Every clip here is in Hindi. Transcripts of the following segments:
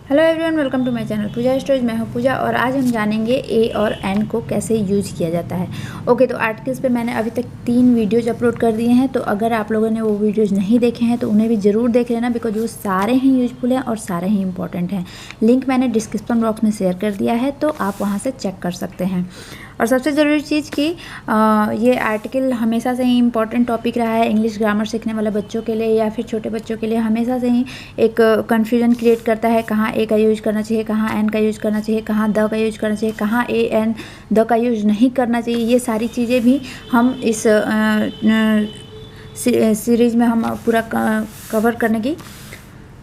Hello everyone, welcome to my channel Pooja stories. मैं हूँ पूजा और आज हम जानेंगे ए और एन को कैसे यूज किया जाता है। ओके, तो आर्टिकल्स पे मैंने अभी तक 3 वीडियोज अपलोड कर दिए हैं, तो अगर आप लोगों ने वो वीडियोज नहीं देखे हैं तो उन्हें भी ज़रूर देख लेना, बिकॉज वो सारे ही यूजफुल हैं और सारे ही इंपॉर्टेंट हैं। लिंक मैंने डिस्क्रिप्शन बॉक्स में शेयर कर दिया है, तो आप वहाँ से चेक कर सकते हैं। और सबसे ज़रूरी चीज़ कि ये आर्टिकल हमेशा से ही इम्पॉर्टेंट टॉपिक रहा है इंग्लिश ग्रामर सीखने वाले बच्चों के लिए या फिर छोटे बच्चों के लिए। हमेशा से ही एक कन्फ्यूजन क्रिएट करता है, कहाँ ए का यूज करना चाहिए, कहाँ एन का यूज करना चाहिए, कहाँ द का यूज करना चाहिए, कहाँ ए एन द का यूज नहीं करना चाहिए। ये सारी चीज़ें भी हम इस सीरीज़ में हम पूरा कवर करने की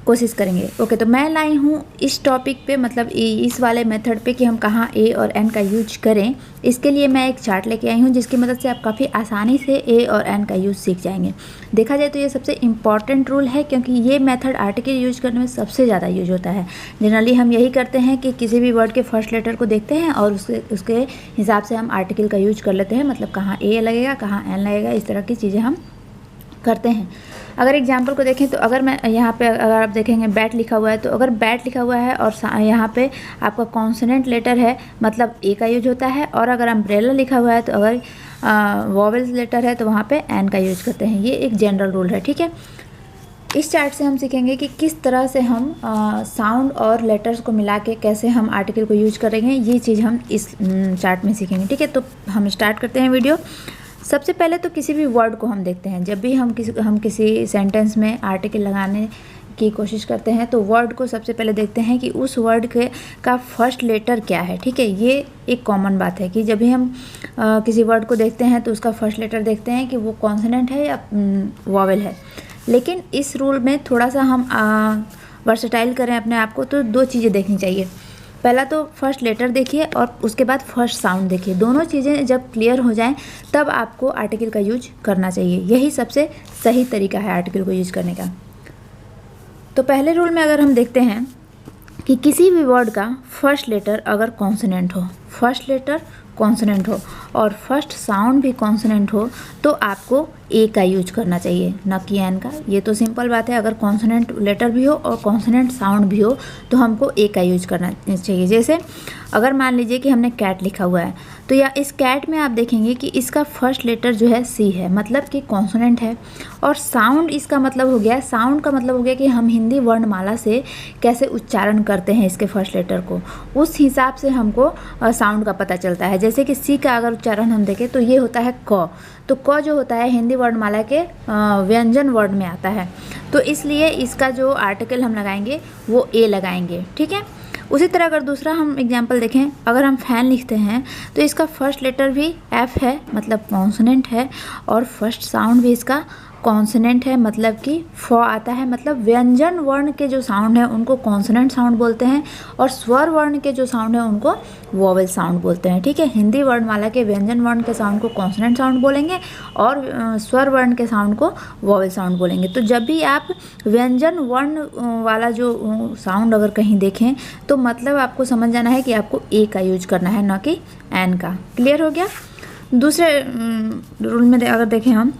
कोशिश करेंगे। ओके, तो मैं लाई हूँ इस टॉपिक पे, मतलब इस वाले मेथड पे कि हम कहाँ ए और एन का यूज करें। इसके लिए मैं एक चार्ट लेके आई हूँ जिसकी मदद से आप काफ़ी आसानी से ए और एन का यूज सीख जाएंगे। देखा जाए तो ये सबसे इम्पॉर्टेंट रूल है, क्योंकि ये मेथड आर्टिकल यूज करने में सबसे ज़्यादा यूज होता है। जनरली हम यही करते हैं कि किसी भी वर्ड के फर्स्ट लेटर को देखते हैं और उसके हिसाब से हम आर्टिकल का यूज कर लेते हैं, मतलब कहाँ ए लगेगा, कहाँ एन लगेगा, इस तरह की चीज़ें हम करते हैं। अगर एग्जाम्पल को देखें तो अगर मैं यहाँ पे अगर आप देखेंगे बैट लिखा हुआ है, तो अगर बैट लिखा हुआ है और यहाँ पे आपका कॉन्सोनेंट लेटर है, मतलब ए का यूज होता है। और अगर अम्ब्रेला लिखा हुआ है तो अगर वॉवेल्स लेटर है तो वहाँ पे एन का यूज करते हैं। ये एक जनरल रूल है, ठीक है। इस चार्ट से हम सीखेंगे कि किस तरह से हम साउंड और लेटर्स को मिला के कैसे हम आर्टिकल को यूज करेंगे। ये चीज़ हम इस चार्ट में सीखेंगे, ठीक है। तो हम स्टार्ट करते हैं वीडियो। सबसे पहले तो किसी भी वर्ड को हम देखते हैं। जब भी हम किसी सेंटेंस में आर्टिकल लगाने की कोशिश करते हैं तो वर्ड को सबसे पहले देखते हैं कि उस वर्ड का फर्स्ट लेटर क्या है, ठीक है। ये एक कॉमन बात है कि जब भी हम किसी वर्ड को देखते हैं तो उसका फर्स्ट लेटर देखते हैं कि वो कॉन्सोनेंट है या वॉवेल है। लेकिन इस रूल में थोड़ा सा हम वर्सेटाइल करें अपने आप को, तो 2 चीज़ें देखनी चाहिए। पहला तो फर्स्ट लेटर देखिए और उसके बाद फर्स्ट साउंड देखिए। दोनों चीज़ें जब क्लियर हो जाएं तब आपको आर्टिकल का यूज करना चाहिए। यही सबसे सही तरीका है आर्टिकल को यूज करने का। तो पहले रूल में अगर हम देखते हैं कि किसी भी वर्ड का फर्स्ट लेटर अगर कॉन्सोनेंट हो, फर्स्ट लेटर कॉन्सोनेंट हो और फर्स्ट साउंड भी कॉन्सोनेंट हो, तो आपको ए का यूज करना चाहिए, न कि एन का। ये तो सिंपल बात है। अगर कॉन्सोनेंट लेटर भी हो और कॉन्सोनेंट साउंड भी हो तो हमको ए का यूज करना चाहिए। जैसे अगर मान लीजिए कि हमने कैट लिखा हुआ है, तो या इस कैट में आप देखेंगे कि इसका फर्स्ट लेटर जो है सी है, मतलब कि कॉन्सोनेंट है। और साउंड इसका मतलब हो गया, साउंड का मतलब हो गया कि हम हिंदी वर्णमाला से कैसे उच्चारण करते हैं इसके फर्स्ट लेटर को, उस हिसाब से हमको साउंड का पता चलता है। जैसे कि सी का अगर उच्चारण हम देखें तो ये होता है क, तो क जो होता है हिंदी वर्णमाला के व्यंजन वर्ड में आता है, तो इसलिए इसका जो आर्टिकल हम लगाएंगे वो ए लगाएंगे, ठीक है। उसी तरह अगर दूसरा हम एग्जांपल देखें, अगर हम फैन लिखते हैं तो इसका फर्स्ट लेटर भी एफ है, मतलब कॉन्सोनेंट है, और फर्स्ट साउंड भी इसका कॉन्सोनेंट है, मतलब कि फ आता है। मतलब व्यंजन वर्ण के जो साउंड है उनको कॉन्सोनेंट साउंड बोलते हैं और स्वर वर्ण के जो साउंड है उनको वोवेल साउंड बोलते हैं, ठीक है। हिंदी वर्णमाला के व्यंजन वर्ण के साउंड को कॉन्सोनेंट साउंड बोलेंगे और स्वर वर्ण के साउंड को वोवेल साउंड बोलेंगे। तो जब भी आप व्यंजन वर्ण वाला जो साउंड अगर कहीं देखें तो मतलब आपको समझ जाना है कि आपको ए का यूज करना है, न कि एन का। क्लियर हो गया। दूसरे रूल में अगर देखें हम,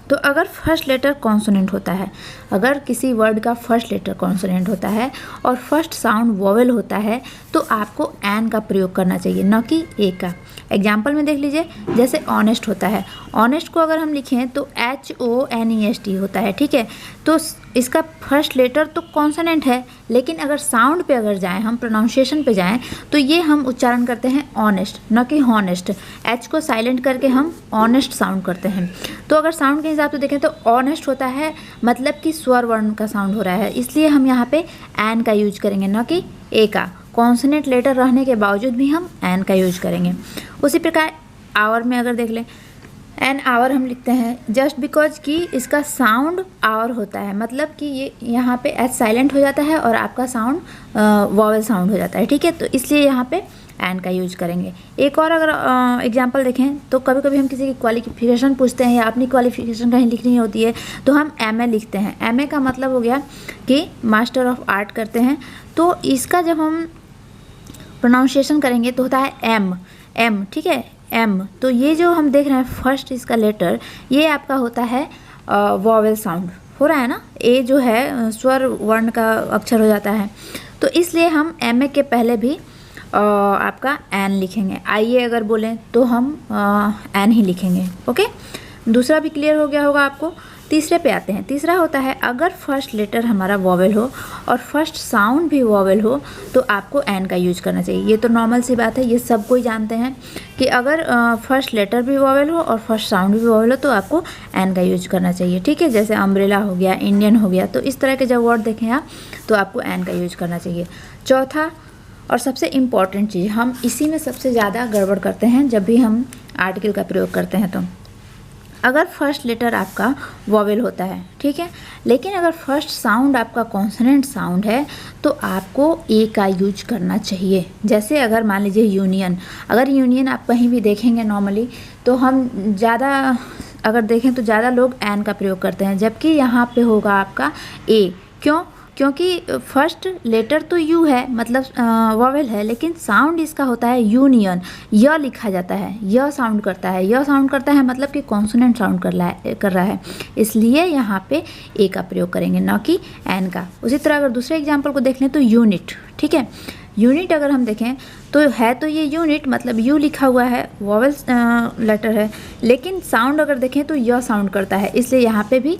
तो अगर फर्स्ट लेटर कॉन्सोनेंट होता है, अगर किसी वर्ड का फर्स्ट लेटर कॉन्सोनेंट होता है और फर्स्ट साउंड वोवेल होता है, तो आपको एन का प्रयोग करना चाहिए, न कि ए का। एग्जाम्पल में देख लीजिए, जैसे ऑनेस्ट होता है, ऑनेस्ट को अगर हम लिखें तो HONEST होता है, ठीक है। तो इसका फर्स्ट लेटर तो कॉन्सोनेंट है, लेकिन अगर साउंड पे अगर जाएं, हम प्रोनाउंसिएशन पे जाएं, तो ये हम उच्चारण करते हैं ऑनेस्ट, न कि हॉनेस्ट। एच को साइलेंट करके हम ऑनेस्ट साउंड करते हैं। तो अगर साउंड के हिसाब से देखें तो ऑनेस्ट होता है, मतलब कि स्वर वर्ण का साउंड हो रहा है, इसलिए हम यहाँ पे एन का यूज करेंगे, न कि ए का। कॉन्सोनेंट लेटर रहने के बावजूद भी हम एन का यूज करेंगे। उसी प्रकार आवर में अगर देख लें, एन आवर हम लिखते हैं जस्ट बिकॉज कि इसका साउंड आवर होता है, मतलब कि ये यहाँ पे एच साइलेंट हो जाता है और आपका साउंड वॉवेल साउंड हो जाता है, ठीक है। तो इसलिए यहाँ पे एन का यूज करेंगे। एक और अगर एग्जांपल देखें तो कभी कभी हम किसी की क्वालिफिकेशन पूछते हैं या अपनी क्वालिफिकेशन कहीं लिखनी होती है तो हम MA लिखते हैं। MA का मतलब हो गया कि मास्टर ऑफ आर्ट करते हैं। तो इसका जब हम प्रोनाउंसिएशन करेंगे तो होता है एम, ठीक है, एम। तो ये जो हम देख रहे हैं फर्स्ट इसका लेटर, ये आपका होता है वॉवेल साउंड, हो रहा है ना, ए जो है स्वर वर्ण का अक्षर हो जाता है, तो इसलिए हम एम के पहले भी आपका एन लिखेंगे। आइए अगर बोलें तो हम एन ही लिखेंगे। ओके, दूसरा भी क्लियर हो गया होगा आपको। तीसरे पे आते हैं। तीसरा होता है अगर फर्स्ट लेटर हमारा वॉवेल हो और फर्स्ट साउंड भी वॉवेल हो तो आपको एन का यूज करना चाहिए। ये तो नॉर्मल सी बात है, ये सब कोई जानते हैं कि अगर फर्स्ट लेटर भी वॉवेल हो और फर्स्ट साउंड भी वॉवेल हो तो आपको एन का यूज करना चाहिए। ठीक है, जैसे अम्ब्रेला हो गया, इंडियन हो गया, तो इस तरह के जब वर्ड देखें आप तो आपको एन का यूज करना चाहिए। चौथा और सबसे इम्पॉर्टेंट चीज़, हम इसी में सबसे ज़्यादा गड़बड़ करते हैं जब भी हम आर्टिकल का प्रयोग करते हैं। तो अगर फर्स्ट लेटर आपका वॉवेल होता है, ठीक है, लेकिन अगर फर्स्ट साउंड आपका कॉन्सोनेंट साउंड है तो आपको ए का यूज करना चाहिए। जैसे अगर मान लीजिए यूनियन, अगर यूनियन आप कहीं भी देखेंगे नॉर्मली तो हम ज़्यादा अगर देखें तो ज़्यादा लोग एन का प्रयोग करते हैं, जबकि यहाँ पे होगा आपका ए। क्यों? क्योंकि फर्स्ट लेटर तो यू है, मतलब वॉवेल है, लेकिन साउंड इसका होता है यूनियन, य लिखा जाता है, य साउंड करता है, य साउंड करता है मतलब कि कॉन्सोनेंट साउंड कर रहा है, इसलिए यहाँ पे ए का प्रयोग करेंगे, ना कि एन का। उसी तरह अगर दूसरे एग्जाम्पल को देख लें तो यूनिट, ठीक है, यूनिट अगर हम देखें तो है तो ये यूनिट मतलब यू लिखा हुआ है, वॉवेल लेटर है, लेकिन साउंड अगर देखें तो य साउंड करता है, इसलिए यहाँ पे भी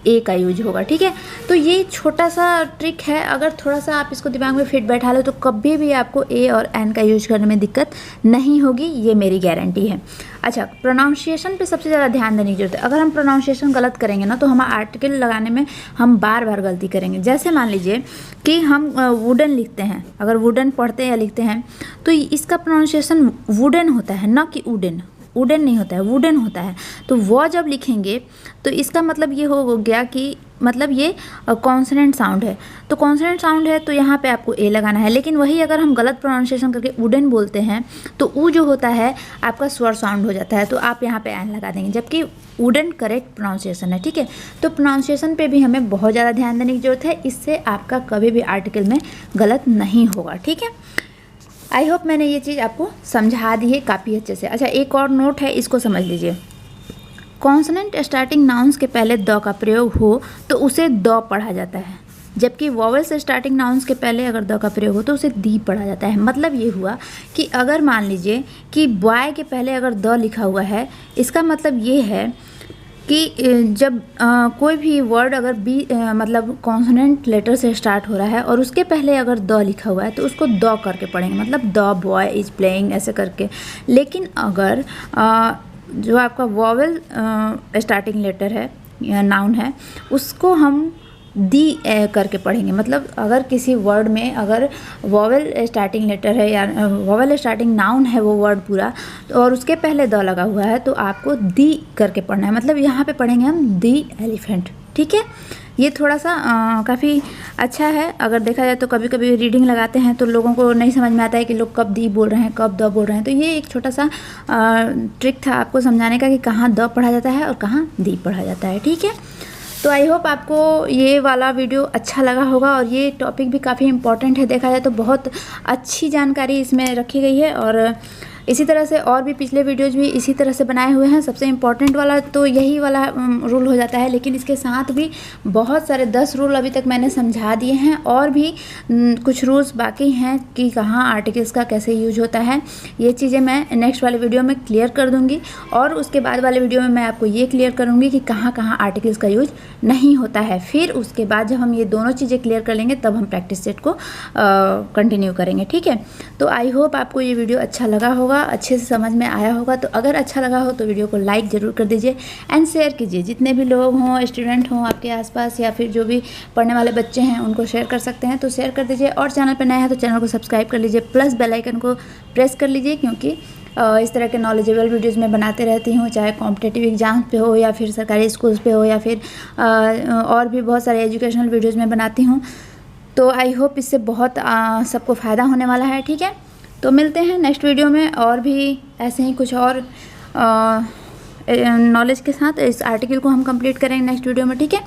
ए का यूज होगा। ठीक है, तो ये छोटा सा ट्रिक है, अगर थोड़ा सा आप इसको दिमाग में फिट बैठा लो तो कभी भी आपको ए और एन का यूज करने में दिक्कत नहीं होगी, ये मेरी गारंटी है। अच्छा, प्रोनाउंसिएशन पे सबसे ज़्यादा ध्यान देने की जरूरत है। अगर हम प्रोनाउंसिएशन गलत करेंगे ना तो हम आर्टिकल लगाने में हम बार बार गलती करेंगे। जैसे मान लीजिए कि हम वुडन लिखते हैं, अगर वुडन पढ़ते या लिखते हैं तो इसका प्रोनाउंसिएशन वुडन होता है, ना कि वुडन। वुडन नहीं होता है, वुडन होता है। तो वो जब लिखेंगे तो इसका मतलब ये हो गया कि मतलब ये कॉन्सोनेंट साउंड है, तो कॉन्सोनेंट साउंड है तो यहाँ पे आपको ए लगाना है। लेकिन वही अगर हम गलत प्रोनाउंसिएशन करके वुडन बोलते हैं तो ऊ जो होता है आपका स्वर साउंड हो जाता है, तो आप यहाँ पे एन लगा देंगे, जबकि वुडन करेक्ट प्रोनाउंसिएशन है। ठीक है, तो प्रोनाउंसिएशन पे भी हमें बहुत ज़्यादा ध्यान देने की जरूरत है, इससे आपका कभी भी आर्टिकल में गलत नहीं होगा। ठीक है, आई होप मैंने ये चीज़ आपको समझा दी है काफ़ी अच्छे से। अच्छा, एक और नोट है, इसको समझ लीजिए। कॉन्सोनेंट स्टार्टिंग नाउन्स के पहले द का प्रयोग हो तो उसे द पढ़ा जाता है, जबकि वॉवेल से स्टार्टिंग नाउन्स के पहले अगर द का प्रयोग हो तो उसे दी पढ़ा जाता है। मतलब ये हुआ कि अगर मान लीजिए कि बॉय के पहले अगर द लिखा हुआ है, इसका मतलब ये है कि जब कोई भी वर्ड अगर बी मतलब कॉन्सोनेंट लेटर से स्टार्ट हो रहा है और उसके पहले अगर द लिखा हुआ है तो उसको द करके पढ़ेंगे, मतलब द बॉय इज प्लेइंग ऐसे करके। लेकिन अगर जो आपका वॉवेल स्टार्टिंग लेटर है या नाउन है उसको हम दी करके पढ़ेंगे, मतलब अगर किसी वर्ड में अगर वॉवेल स्टार्टिंग लेटर है या वॉवेल स्टार्टिंग नाउन है वो वर्ड पूरा, तो और उसके पहले द लगा हुआ है तो आपको दी करके पढ़ना है, मतलब यहाँ पे पढ़ेंगे हम दी एलिफेंट। ठीक है, ये थोड़ा सा काफ़ी अच्छा है। अगर देखा जाए तो कभी कभी रीडिंग लगाते हैं तो लोगों को नहीं समझ में आता है कि लोग कब दी बोल रहे हैं कब द बोल रहे हैं, तो ये एक छोटा सा ट्रिक था आपको समझाने का कि कहाँ द पढ़ा जाता है और कहाँ दी पढ़ा जाता है। ठीक है, तो आई होप आपको ये वाला वीडियो अच्छा लगा होगा, और ये टॉपिक भी काफ़ी इम्पॉर्टेंट है, देखा जाए तो बहुत अच्छी जानकारी इसमें रखी गई है। और इसी तरह से और भी पिछले वीडियोज़ भी इसी तरह से बनाए हुए हैं। सबसे इम्पॉर्टेंट वाला तो यही वाला रूल हो जाता है, लेकिन इसके साथ भी बहुत सारे 10 रूल अभी तक मैंने समझा दिए हैं, और भी कुछ रूल्स बाकी हैं कि कहाँ आर्टिकल्स का कैसे यूज होता है। ये चीज़ें मैं नेक्स्ट वाले वीडियो में क्लियर कर दूँगी, और उसके बाद वाले वीडियो में मैं आपको ये क्लियर करूँगी कि कहाँ कहाँ आर्टिकल्स का यूज नहीं होता है। फिर उसके बाद जब हम ये दोनों चीज़ें क्लियर कर लेंगे तब हम प्रैक्टिस सेट को कंटिन्यू करेंगे। ठीक है, तो आई होप आपको ये वीडियो अच्छा लगा होगा, अच्छे से समझ में आया होगा। तो अगर अच्छा लगा हो तो वीडियो को लाइक ज़रूर कर दीजिए एंड शेयर कीजिए। जितने भी लोग हों, स्टूडेंट हों आपके आसपास या फिर जो भी पढ़ने वाले बच्चे हैं उनको शेयर कर सकते हैं, तो शेयर कर दीजिए। और चैनल पर नया है तो चैनल को सब्सक्राइब कर लीजिए, प्लस बेल आइकन को प्रेस कर लीजिए, क्योंकि इस तरह के नॉलेजेबल वीडियोज़ मैं बनाते रहती हूँ, चाहे कॉम्पिटेटिव एग्जाम्स पे हो या फिर सरकारी स्कूल्स पे हो या फिर और भी बहुत सारे एजुकेशनल वीडियोज़ मैं बनाती हूँ। तो आई होप इससे बहुत सबको फ़ायदा होने वाला है। ठीक है, तो मिलते हैं नेक्स्ट वीडियो में और भी ऐसे ही कुछ और नॉलेज के साथ। इस आर्टिकल को हम कंप्लीट करेंगे नेक्स्ट वीडियो में। ठीक है,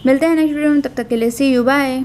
मिलते हैं नेक्स्ट वीडियो में, तब तक के लिए सी यू, बाय।